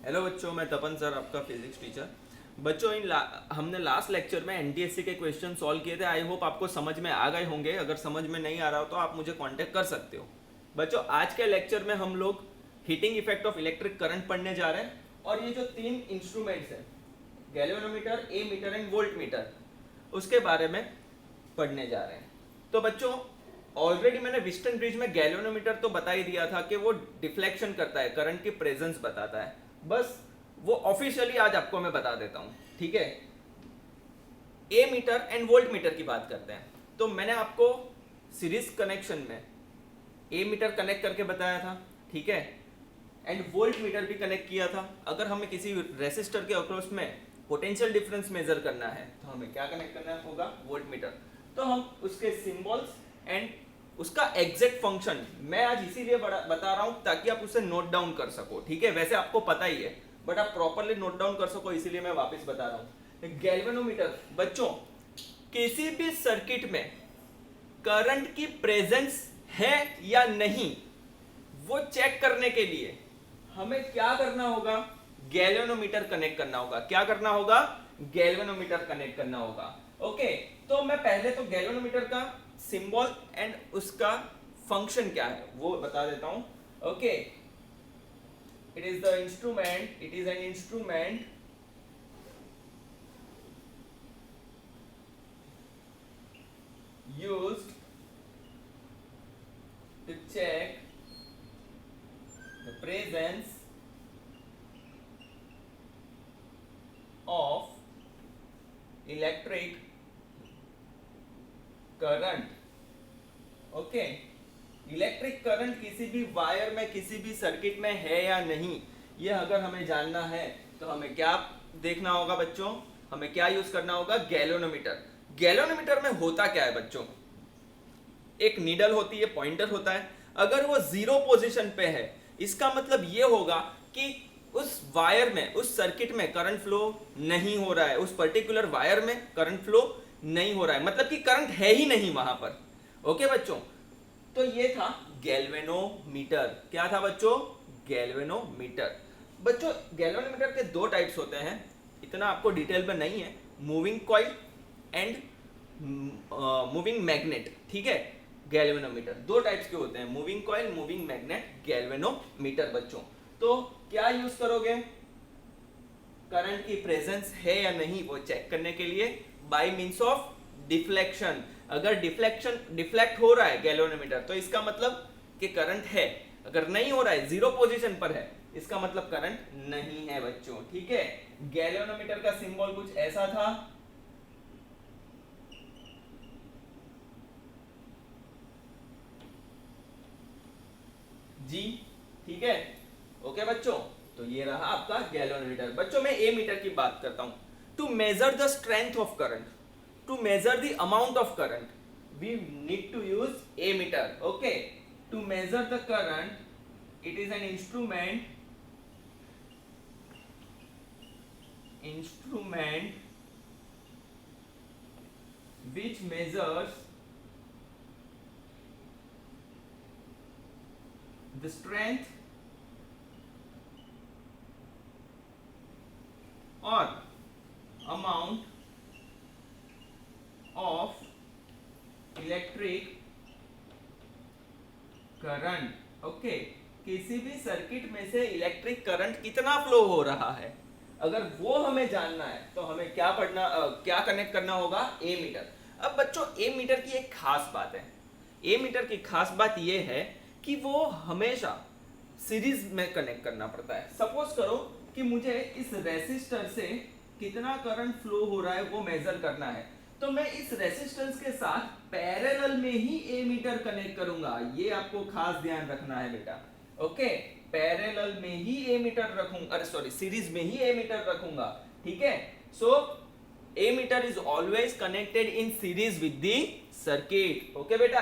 Hello बच्चों, मैं तपन sir, आपका फिजिक्स टीचर। बच्चों, हमने लास्ट लेक्चर में एनटीएससी के क्वेश्चन सॉल्व किए थे। आई होप आपको समझ में आ गए होंगे। अगर समझ में नहीं आ रहा हो तो आप मुझे कांटेक्ट कर सकते हो। बच्चों, आज के लेक्चर में हम लोग heating effect of electric current पढ़ने जा रहे हैं। और ये जो तीन इंस्ट्रूमेंट्स हैं, galvanometer, ammeter and voltmeter, उसके बारे में पढ़ने जा रहे हैं। तो बच्चों, ऑलरेडी मैंने विस्टन ब्रिज में गैल्वेनोमीटर तो बता ही दिया था कि वो डिफ्लेक्शन करता है, करंट की प्रेजेंस बताता है। बस वो ऑफिशियली आज आपको मैं बता देता हूं, ठीक है। ए मीटर एंड वोल्ट मीटर की बात करते हैं। तो मैंने आपको सीरीज कनेक्शन में ए मीटर कनेक्ट करके बताया था, ठीक है, एंड वोल्ट मीटर भी कनेक्ट किया था। अगर हमें किसी रेसिस्टर के अक्रॉस में पोटेंशियल डिफरेंस मेजर करना है तो हमें क्या कनेक्ट करना होगा? Volt meter. तो हम उसके सिंबल्स एंड उसका एग्जैक्ट फंक्शन मैं आज इसीलिए बता रहा हूं ताकि आप उसे नोट डाउन कर सको, ठीक है। वैसे आपको पता ही है, बट आप प्रॉपरली नोट डाउन कर सको, इसीलिए मैं वापस बता रहा हूं। गैल्वेनोमीटर बच्चों, किसी भी सर्किट में करंट की प्रेजेंस है या नहीं, वो चेक करने के लिए हमें क्या करना होगा? गैल्वेनोमीटर कनेक्ट करना होगा। क्या करना होगा? गैल्वेनोमीटर कनेक्ट करना होगा। ओके, तो मैं पहले तो गैल्वेनोमीटर का सिंबल एंड उसका फंक्शन क्या है वो बता देता हूं। Okay, it is the instrument, it is an instrument used to check the presence of electric current। Okay, electric current किसी भी वायर में, किसी भी सर्किट में है या नहीं, ये अगर हमें जानना है तो हमें क्या देखना होगा बच्चों? हमें क्या यूज करना होगा? गैल्वेनोमीटर। गैल्वेनोमीटर में होता क्या है बच्चों? एक नीडल होती है, पॉइंटर होता है। अगर वो जीरो पोजीशन पे है, इसका मतलब ये होगा कि उस वायर में, उस सर्किट में करंट फ्लो नहीं हो रहा है, उस पर्टिकुलर वायर में करंट फ्लो नहीं हो रहा है, मतलब कि करंट है ही नहीं वहां पर। ओके बच्चों, तो ये था गैल्वेनोमीटर। क्या था बच्चों? गैल्वेनोमीटर। बच्चों, गैल्वेनोमीटर के दो टाइप्स होते हैं, इतना आपको डिटेल में नहीं है। Moving coil and moving magnet, ठीक है। गैल्वेनोमीटर दो टाइप्स के होते हैं, moving coil, moving magnet, galvanometer. बच्चों, तो क्या यूज करोगे करंट की प्रेजेंस है या नहीं वो चेक करने के लिए? By means of deflection. अगर डिफ्लेक्ट हो रहा है गैल्वेनोमीटर, तो इसका मतलब कि करंट है। अगर नहीं हो रहा है, जीरो पोजीशन पर है, इसका मतलब करंट नहीं है बच्चों, ठीक है। गैल्वेनोमीटर का सिंबल कुछ ऐसा था। जी, ठीक है। ओके बच्चों, तो ये रहा आपका गैल्वेनोमीटर। बच्चों, मैं ए मीटर की बात करता हूं। To measure the strength of current, to measure the amount of current, we need to use ammeter. Okay, to measure the current, it is an instrument which measures the strength or amount of electric current। ओके, किसी भी circuit में से electric current कितना flow हो रहा है, अगर वो हमें जानना है तो हमें क्या क्या कनेक्ट करना होगा? ए मीटर। अब बच्चों, ए मीटर की एक खास बात है। ए मीटर की खास बात ये है कि वो हमेशा सीरीज में कनेक्ट करना पड़ता है। सपोज करो कि मुझे इस रेसिस्टर से कितना करंट फ्लो हो रहा है वो मेजर करना है, तो मैं इस रेसिस्टेंस के साथ पैरेलल में ही ए मीटर कनेक्ट करूंगा। ये आपको खास ध्यान रखना है बेटा। ओके, पैरेलल में ही ए मीटर रखूंगा, अरे सॉरी, सीरीज में ही ए मीटर रखूंगा, ठीक है। So a metre is always connected in series with the circuit. Okay बेटा,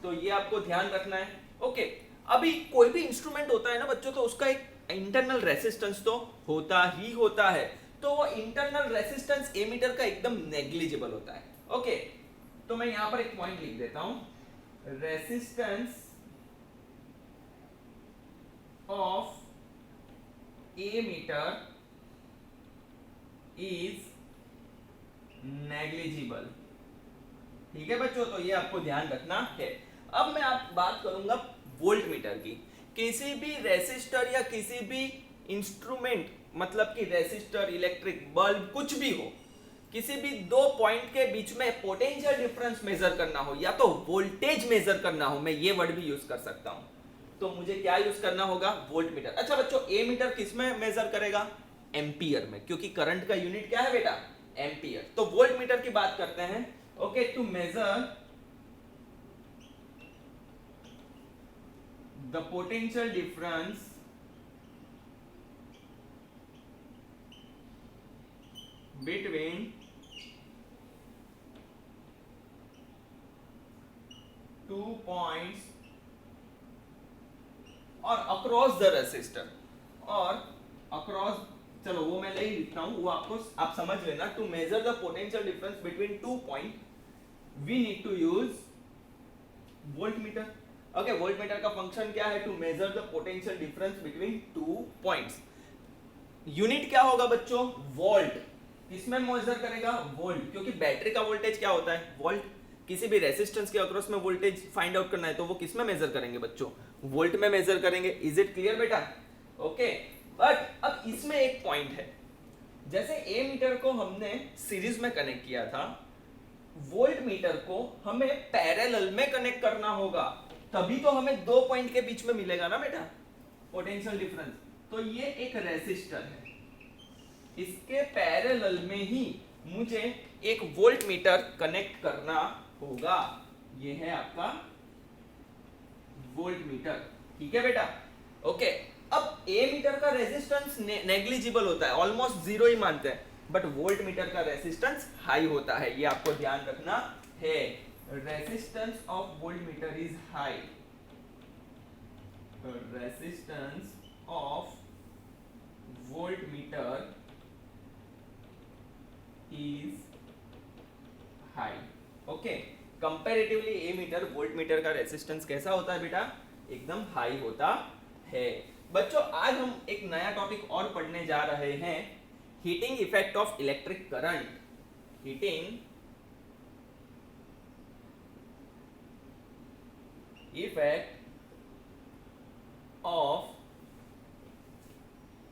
तो ये आपको ध्यान रखना है। ओके, अभी कोई भी इंस्ट्रूमेंट होता है ना बच्चों, तो उसका एक इंटरनल रेसिस्टेंस तो होता ही होता है। तो वो इंटरनल रेसिस्टेंस ए मीटर का एकदम नेग्लिजिबल होता है। ओके, तो मैं यहां पर एक पॉइंट लिख देता हूं, resistance of A metre is negligible. ठीक है बच्चों, तो ये आपको ध्यान रखना है। अब मैं आप बात करूंगा वोल्ट मीटर की। किसी भी रेसिस्टर या किसी भी इंस्ट्रूमेंट, मतलब कि रेसिस्टर, इलेक्ट्रिक बल्ब, कुछ भी हो, किसी भी दो पॉइंट के बीच में पोटेंशियल डिफरेंस मेजर करना हो या तो वोल्टेज मेजर करना हो, मैं ये वर्ड भी यूज कर सकता हूं, तो मुझे क्या यूज करना होगा? Volt meter. अच्छा बच्चों, ए मीटर किस में मेजर करेगा? एम्पियर में, क्योंकि करंट का यूनिट क्या है बेटा? एम्पियर। तो वोल्ट मीटर की बात करते हैं। Okay, to measure the potential difference between two points और अक्रॉस द रेसिस्टर, और अक्रॉस, चलो वो मैं नहीं लिखता हूं, वो आपको आप समझ लेना। To measure the potential difference between two point we need to use voltmeter. Okay, voltmeter का फंक्शन क्या है? To measure the potential difference between two points. Unit क्या होगा बच्चों? वोल्ट। किसमें मेजर करेगा? वोल्ट, क्योंकि बैटरी का वोल्टेज क्या होता है? वोल्ट। किसी भी रेसिस्टेंस के अक्रॉस में वोल्टेज फाइंड आउट करना है तो वो किसमें मेजर करेंगे बच्चों? वोल्ट में मेजर करेंगे। इज इट क्लियर बेटा? ओके, बट अब इसमें एक पॉइंट है। जैसे ए मीटर को हमने सीरीज में कनेक्ट किया था, वोल्ट मीटर को हमें पैरेलल में कनेक्ट करना होगा, तभी तो हमें दो पॉइंट के बीच में मिलेगा ना बेटा पोटेंशियल डिफरेंस। तो ये एक रेसिस्टर है, इसके पैरेलल में ही मुझे एक वोल्ट मीटर कनेक्ट करना होगा। ये है आपका वोल्ट मीटर। ठीक है बेटा? ओके, अब ए मीटर का रेजिस्टेंस नेग्लिजिबल होता है, ऑलमोस्ट जीरो ही मानते हैं, बट वोल्ट मीटर का रेजिस्टेंस हाई होता है, ये आपको ध्यान रखना है। Resistance of voltmeter is high. Resistance of voltmeter is high. Okay, comparatively ammeter voltmeter का रेजिस्टेंस कैसा होता है बेटा? एकदम हाई होता है। बच्चों, आज हम एक नया टॉपिक और पढ़ने जा रहे हैं, heating effect of electric current. Heating effect of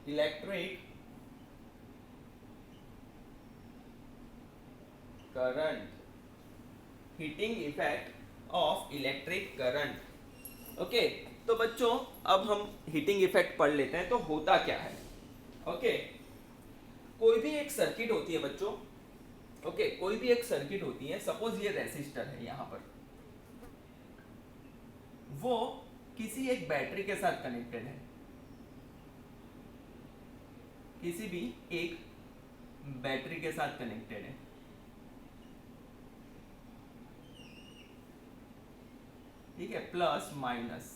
electric current. Heating effect of electric current. Okay, तो बच्चों अब हम हीटिंग इफेक्ट पढ़ लेते हैं। तो होता क्या है? ओके, कोई भी एक सर्किट होती है बच्चों। ओके, कोई भी एक सर्किट होती है, सपोज ये रेसिस्टर है, यहां पर वो किसी एक बैटरी के साथ कनेक्टेड है, किसी भी एक बैटरी के साथ कनेक्टेड है। ठीक है, प्लस माइनस,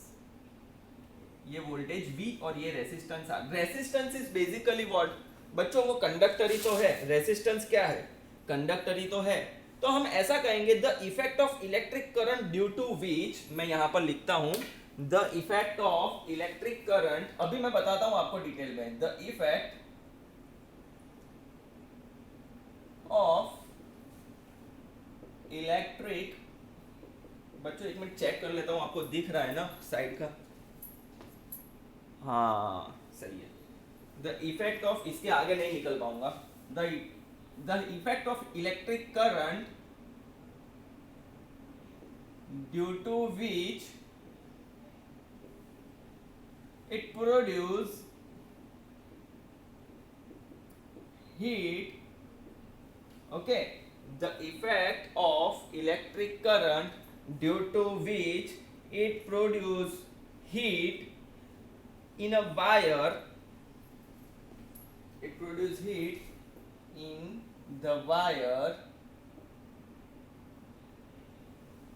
ये वोल्टेज V और ये resistance R। Resistance is basically what बच्चों? वो कंडक्टर ही तो है। रेसिस्टेंस क्या है? कंडक्टर ही तो है। तो हम ऐसा कहेंगे, the effect of electric current due to which, मैं यहां पर लिखता हूं, the effect of electric current, अभी मैं बताता हूं आपको डिटेल में। द इफेक्ट ऑफ इलेक्ट्रिक, बच्चों एक मिनट चेक कर लेता हूं, आपको दिख रहा है ना साइड का? हाँ सही है। द इफेक्ट ऑफ, इसके आगे नहीं निकल पाऊंगा। The effect of electric current due to which it produce heat. Okay, the effect of electric current due to which it produce heat in a wire, it produce heat in the wire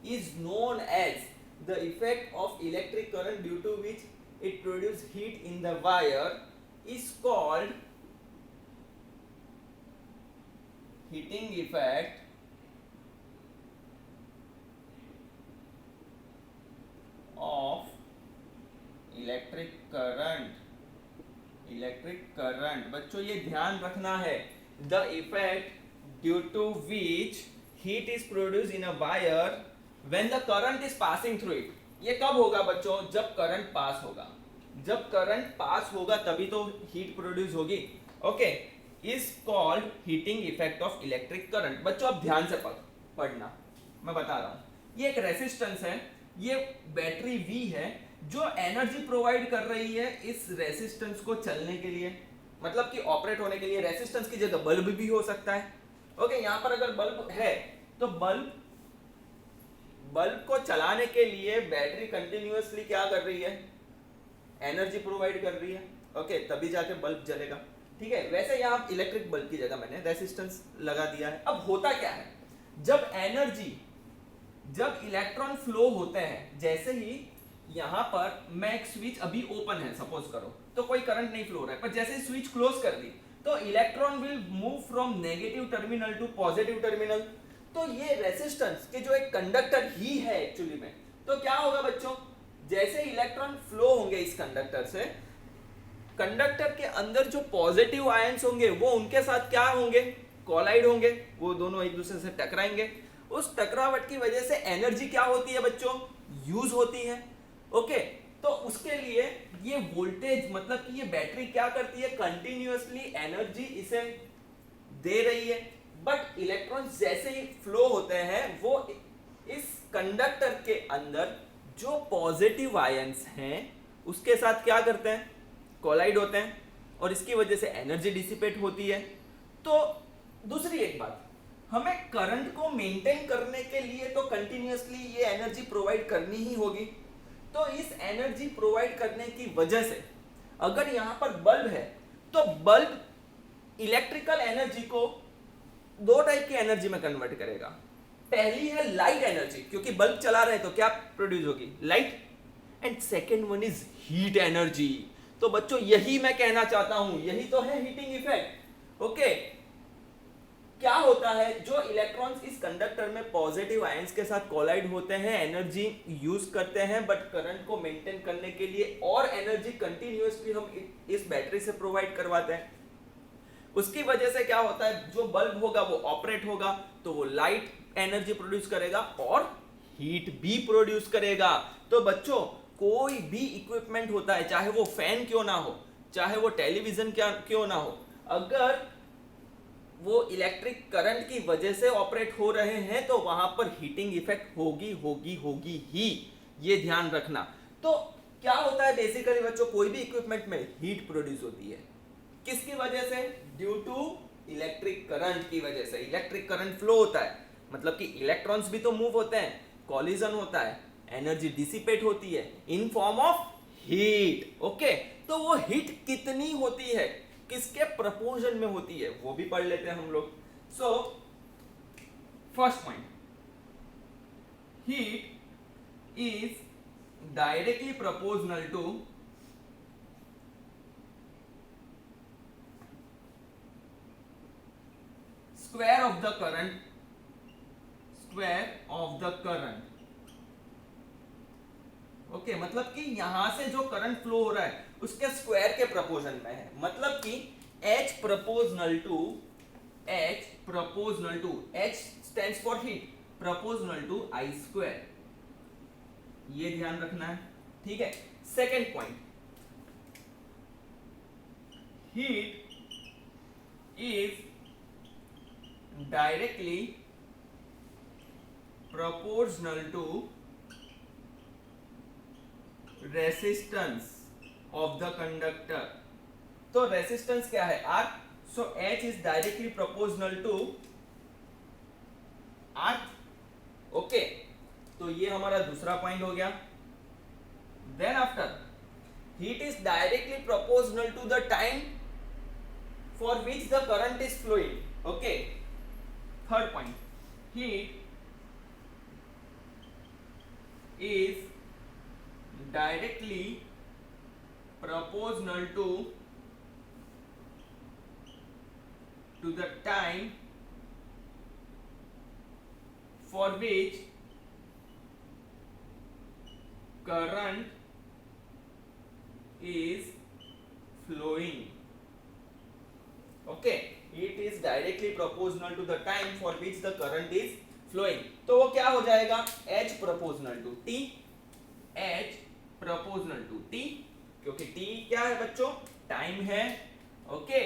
is known as, the effect of electric current due to which it produce heat in the wire is called heating effect of electric current. Electric current, बच्चों ये ध्यान रखना है, the effect due to which heat is produce in a wire when the current is passing through it. ये कब होगा बच्चों? जब करंट पास होगा, जब करंट पास होगा तभी तो हीट प्रोड्यूस होगी। Okay, is called heating effect of electric current. बच्चों अब ध्यान से पढ़ना, मैं बता रहा हूं। ये एक रेसिस्टेंस है, ये बैटरी V है जो एनर्जी प्रोवाइड कर रही है इस रेसिस्टेंस को चलने के लिए, मतलब कि ऑपरेट होने के लिए। रेसिस्टेंस की जगह बल्ब भी हो सकता है। ओके, यहां पर अगर बल्ब है तो बल्ब को चलाने के लिए बैटरी कंटिन्यूअसली क्या कर रही है? एनर्जी प्रोवाइड कर रही है। ओके, तभी जाके बल्ब जलेगा। ठीक है, वैसे यहां इलेक्ट्रिक बल्ब की जगह मैंने रेसिस्टेंस लगा दिया है। अब होता क्या है, जब इलेक्ट्रॉन फ्लो होते हैं, जैसे ही यहां पर मैं एक स्विच अभी ओपन है सपोज करो, तो कोई करंट नहीं फ्लो हो रहा है, पर जैसे ही स्विच क्लोज कर दी तो electron will move from negative terminal to positive terminal. तो ये रेसिस्टेंस के जो एक कंडक्टर ही है एक्चुअली में, तो क्या होगा बच्चों, जैसे इलेक्ट्रॉन फ्लो होंगे इस कंडक्टर से, कंडक्टर के अंदर जो पॉजिटिव आयंस होंगे वो उनके साथ क्या होंगे? कोलाइड होंगे, वो दोनों एक दूसरे से टकराएंगे। उस टकरावट की वजह से एनर्जी क्या होती है बच्चों? यूज होती है। ओके, तो उसके लिए ये वोल्टेज, मतलब कि ये बैटरी क्या करती है? कंटिन्यूअसली एनर्जी इसे दे रही है, बट इलेक्ट्रॉन जैसे ही फ्लो होते हैं वो इस कंडक्टर के अंदर जो पॉजिटिव आयंस हैं उसके साथ क्या करते हैं? कोलाइड होते हैं, और इसकी वजह से एनर्जी डिसिपेट होती है। तो दूसरी एक बात, हमें करंट को मेंटेन करने के लिए तो कंटिन्यूअसली ये एनर्जी प्रोवाइड करनी ही होगी। तो इस एनर्जी प्रोवाइड करने की वजह से अगर यहां पर बल्ब है तो बल्ब इलेक्ट्रिकल एनर्जी को दो टाइप की एनर्जी में कन्वर्ट करेगा। पहली है लाइट एनर्जी, क्योंकि बल्ब चला रहे हैं तो क्या प्रोड्यूस होगी? Light. And second one is heat energy. तो बच्चों यही मैं कहना चाहता हूं, यही तो है हीटिंग इफेक्ट। ओके, क्या होता है, जो इलेक्ट्रॉन्स इस कंडक्टर में पॉजिटिव आयंस के साथ कोलाइड होते हैं, एनर्जी यूज करते हैं, बट करंट को मेंटेन करने के लिए और एनर्जी कंटिन्यूअसली हम इस बैटरी से प्रोवाइड करवाते हैं। उसकी वजह से क्या होता है, जो बल्ब होगा वो ऑपरेट होगा तो वो लाइट एनर्जी प्रोड्यूस करेगा और हीट भी प्रोड्यूस करेगा। तो बच्चों कोई भी इक्विपमेंट होता है, चाहे वो फैन क्यों ना हो, चाहे वो टेलीविजन क्यों ना हो, अगर वो इलेक्ट्रिक करंट की वजह से ऑपरेट हो रहे हैं तो वहां पर हीटिंग इफेक्ट होगी ही, ये ध्यान रखना। तो क्या होता है बेसिकली बच्चों, कोई भी इक्विपमेंट में हीट प्रोड्यूस होती है, किसकी वजह से? ड्यू टू इलेक्ट्रिक करंट की वजह से। इलेक्ट्रिक करंट फ्लो होता है, मतलब कि इलेक्ट्रॉन्स भी तो मूव होते हैं, कॉलिजन होता है, एनर्जी डिसिपेट होती है in form of heat. Okay, तो वो हीट कितनी होती है, किसके प्रपोर्शन में होती है, वो भी पढ़ लेते हैं हम लोग। So first point, heat is directly proportional to square of the current, square of the current. Okay, मतलब कि यहां से जो करंट फ्लो हो रहा है उसके स्क्वायर के प्रपोर्शन में है, मतलब कि H proportional to H stands for heat, proportional to I square, ये ध्यान रखना है। ठीक है, second point, heat is directly proportional to resistance of the conductor। तो रेसिस्टेंस क्या है? R। So H is directly proportional to R। Okay, तो ये हमारा दूसरा पॉइंट हो गया। Then after, heat is directly proportional to the time for which the current is flowing. Okay, third point, heat is directly proportional to the time for which current is flowing। flowing. Okay, it is directly proportional to the time for which the current is flowing. तो वो क्या हो जाएगा, H proportional to T, H proportional to T, क्योंकि T क्या है बच्चों, time है. ओके,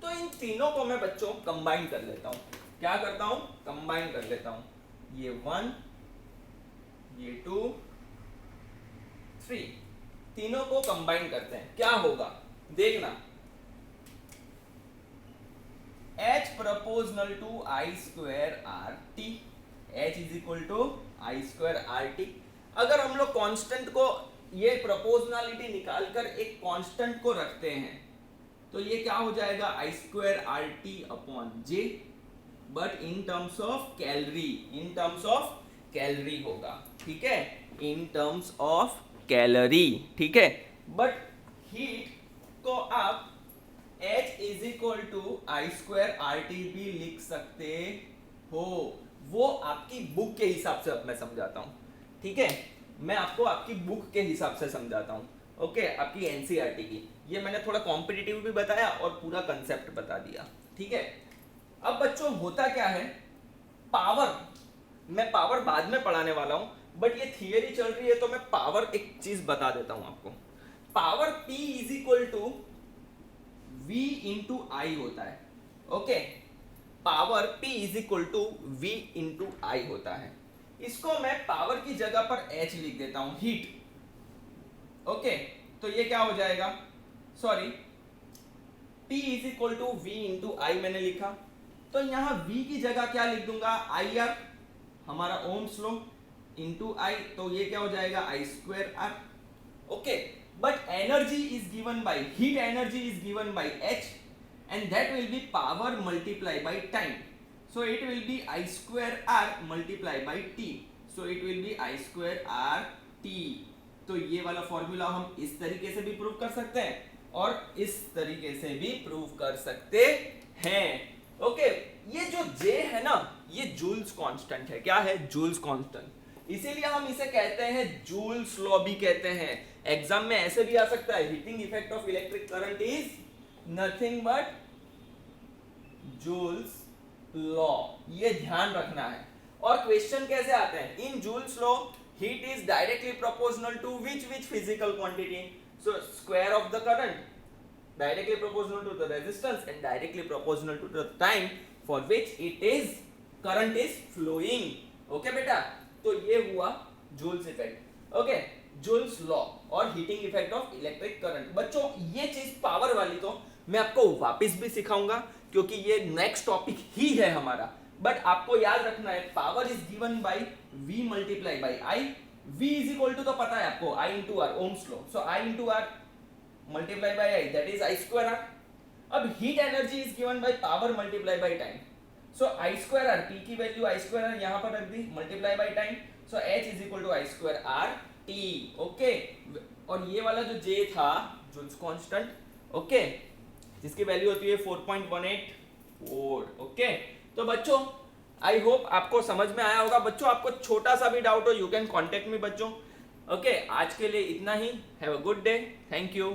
तो इन तीनों को मैं बच्चों कंबाइन कर लेता हूं. क्या करता हूं, कंबाइन कर लेता हूं. ये 1, ये 2, 3, तीनों को कंबाइन करते हैं. क्या होगा देखना, H proportional to I square RT, H is equal to I square RT. अगर हम लोग कांस्टेंट को, ये प्रोपोर्शनलिटी निकालकर एक कांस्टेंट को रखते हैं तो ये क्या हो जाएगा, I square RT upon J, but in terms of calorie, in terms of calorie होगा. ठीक है, इन टर्म्स ऑफ कैलोरी. ठीक है, बट हीट को आप H is equal to I square RT भी लिख सकते हो. वो आपकी बुक के हिसाब से अब मैं समझाता हूं. ठीक है, मैं आपको आपकी बुक के हिसाब से समझाता हूं. ओके, आपकी एनसीईआरटी की. ये मैंने थोड़ा कॉम्पिटिटिव भी बताया और पूरा कंसेप्ट बता दिया. ठीक है, अब बच्चों होता क्या है, पावर, मैं पावर बाद में पढ़ाने वाला हूं, बट ये थियरी चल रही है तो मैं पावर एक चीज बता देता हूं आपको. Power P is equal to V into I होता है. Okay, power P is equal to V into I होता है. इसको मैं पावर की जगह पर H लिख देता हूं, हीट. ओके, तो ये क्या हो जाएगा, sorry, P is equal to V into I मैंने लिखा, तो यहां V की जगह क्या लिख दूंगा, IR, हमारा ओम्स लॉ, इंटू आई, तो ये क्या हो जाएगा, I square R. Okay, but energy is given by, heat energy is given by H, and that will be power multiplied by time. So it will be I square R multiplied by T. So it will be I square R T. तो ये वाला formula हम इस तरीके से भी prove कर सकते हैं और इस तरीके से भी प्रूव कर सकते हैं. ओके, ये जो J है ना, ये जूल्स कांस्टेंट है. क्या है, जूल्स कांस्टेंट. इसीलिए हम इसे कहते हैं जूल्स लॉ भी कहते हैं. एग्जाम में ऐसे भी आ सकता है, heating effect of electric current is nothing but Joule's law. ये ध्यान रखना है. और क्वेश्चन कैसे आते हैं, in Joule's law heat is directly proportional to which physical quantity. So square of the current directly proportional to the resistance and directly proportional to the time for which it is current is flowing. Okay बेटा, तो ये हुआ Joule's effect. Okay, Joule's law और heating effect of electric current. बच्चों ये चीज power वाली तो मैं आपको वापस भी सिखाऊंगा क्योंकि ये नेक्स्ट टॉपिक ही है हमारा. बट आपको याद रखना है, power is given by V multiply by I. V is equal to, तो पता है आपको, I into R, Ohm's law. So I into R multiply by I, that is I square R. अब heat energy is given by power multiply by time. So I square R, P की value I square R यहां पर रख दी, multiply by time. So H is equal to I square R T. Okay, और ये वाला जो J था, जूल्स कांस्टेंट, ओके, जिसकी वैल्यू होती है 4.18 ओके. तो बच्चों आई होप आपको समझ में आया होगा. बच्चों आपको छोटा सा भी डाउट हो, यू कैन कॉन्टेक्ट मी बच्चों. ओके, आज के लिए इतना ही. Have a good day. Thank you.